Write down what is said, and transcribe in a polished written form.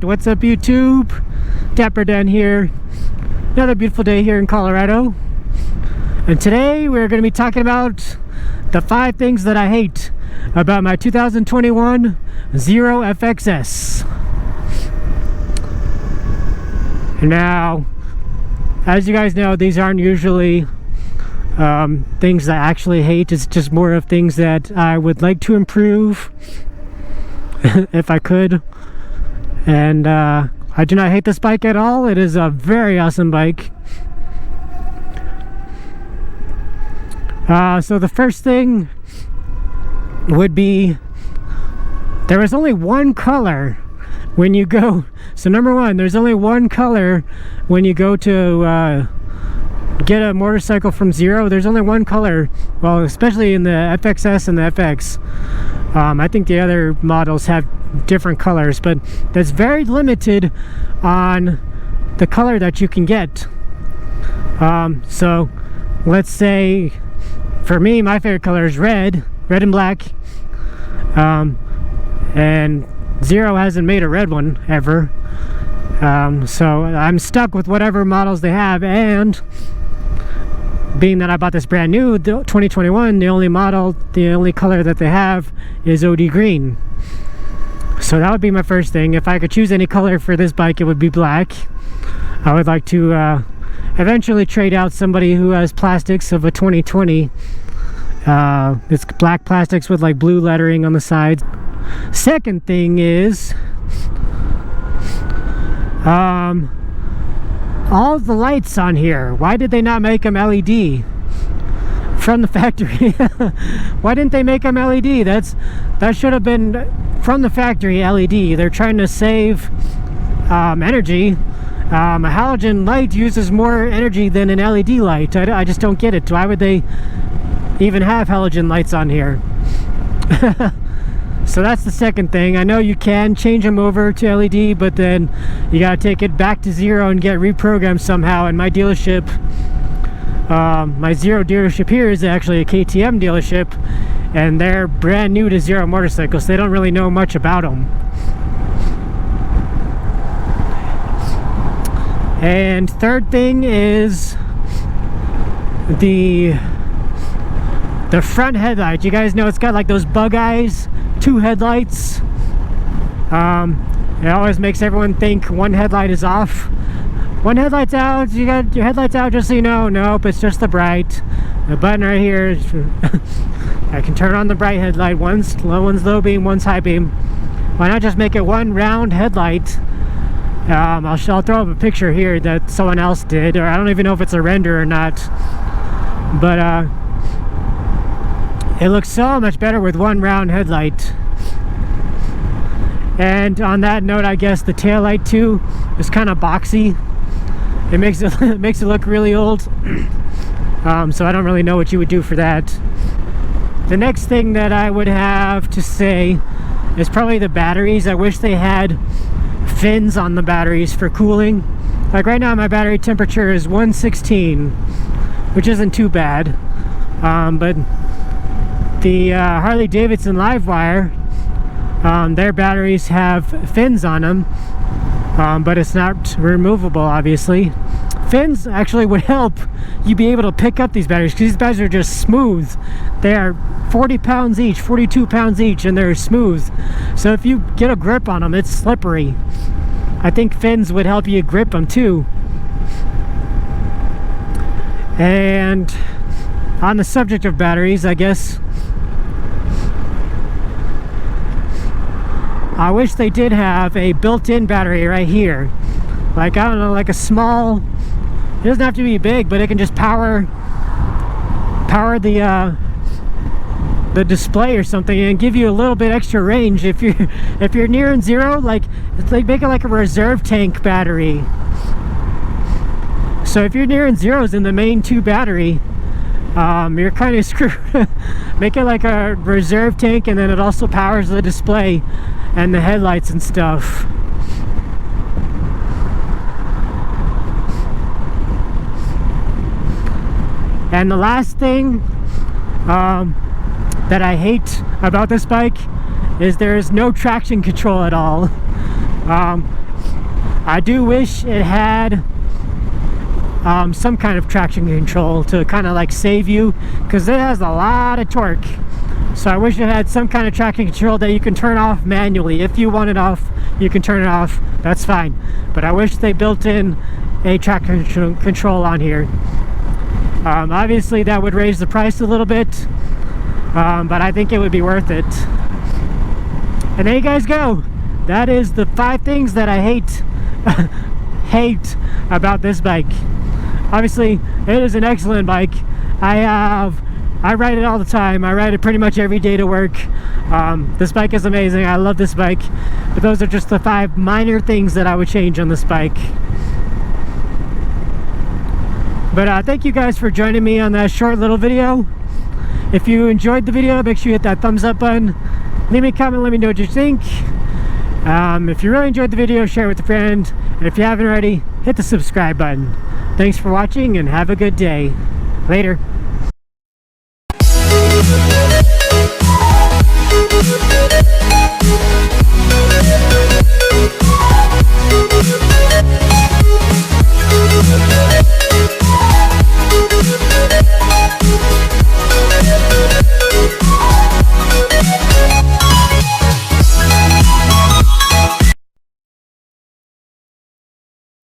What's up, YouTube? Dapper Dan here. Another beautiful day here in Colorado. And today we're going to be talking about the 5 things that I hate about my 2021 Zero FXS. Now, as you guys know, these aren't usually things that I actually hate. It's just more of things that I would like to improve if I could. And I do not hate this bike at all. It is a very awesome bike. So the first thing would be there is only one color when you go. So number one, there's only one color when you go to get a motorcycle from Zero. There's only one color, well, especially in the FXS and the FX. I think the other models have different colors, but that's very limited on the color that you can get. So let's say for me, my favorite color is red and black, and Zero hasn't made a red one ever, so I'm stuck with whatever models they have. And being that I bought this brand new 2021, the only color that they have is OD green. So that would be my first thing. If I could choose any color for this bike, it would be black. I would like to eventually trade out somebody who has plastics of a 2020. It's black plastics with like blue lettering on the sides. Second thing is all the lights on here. Why did they not make them LED from the factory? Why didn't they make them LED? That should have been from the factory LED. They're trying to save energy. A halogen light uses more energy than an LED light. I just don't get it. Why would they even have halogen lights on here? So that's the second thing. I know you can change them over to LED, but then you gotta take it back to Zero and get reprogrammed somehow. And my dealership, my Zero dealership here is actually a KTM dealership, and they're brand new to Zero motorcycles. They don't really know much about them. And third thing is the front headlight. You guys know it's got like those bug eyes, 2 headlights. It always makes everyone think one headlight is off. One headlight's out. You got your headlights out, just so you know. Nope, it's just the bright. The button right here is I can turn on the bright headlight. One's low beam, one's high beam. Why not just make it one round headlight? I'll throw up a picture here that someone else did, or I don't even know if it's a render or not. But it looks so much better with one round headlight. And on that note, I guess the tail light too is kind of boxy. It makes it look really old. So I don't really know what you would do for that. The next thing that I would have to say is probably the batteries. I wish they had fins on the batteries for cooling. Like right now, my battery temperature is 116, which isn't too bad. But the Harley Davidson Livewire, their batteries have fins on them, but it's not removable, obviously. Fins actually would help you be able to pick up these batteries, because these batteries are just smooth. They are 40 pounds each, 42 pounds each, and they're smooth. So if you get a grip on them, it's slippery. I think fins would help you grip them too. And on the subject of batteries, I guess I wish they did have a built-in battery right here. Like, I don't know, like a small, it doesn't have to be big, but it can just power the display or something, and give you a little bit extra range if you're near Zero. Like, it's like, make it like a reserve tank battery. So if you're near Zeros in the main 2 battery, you're kind of screwed. Make it like a reserve tank, and then it also powers the display and the headlights and stuff. And the last thing that I hate about this bike is there is no traction control at all. I do wish it had some kind of traction control to kind of like save you, because it has a lot of torque. So I wish it had some kind of traction control that you can turn off manually. If you want it off, you can turn it off, that's fine. But I wish they built in a traction control on here. Obviously that would raise the price a little bit, but I think it would be worth it. And there you guys go. That is the 5 things that I hate about this bike. Obviously it is an excellent bike. I ride it all the time. I ride it pretty much every day to work. This bike is amazing. I love this bike. But those are just the 5 minor things that I would change on this bike. But thank you guys for joining me on that short little video. If you enjoyed the video, make sure you hit that thumbs up button. Leave me a comment, let me know what you think. If you really enjoyed the video, share it with a friend. And if you haven't already, hit the subscribe button. Thanks for watching and have a good day. Later.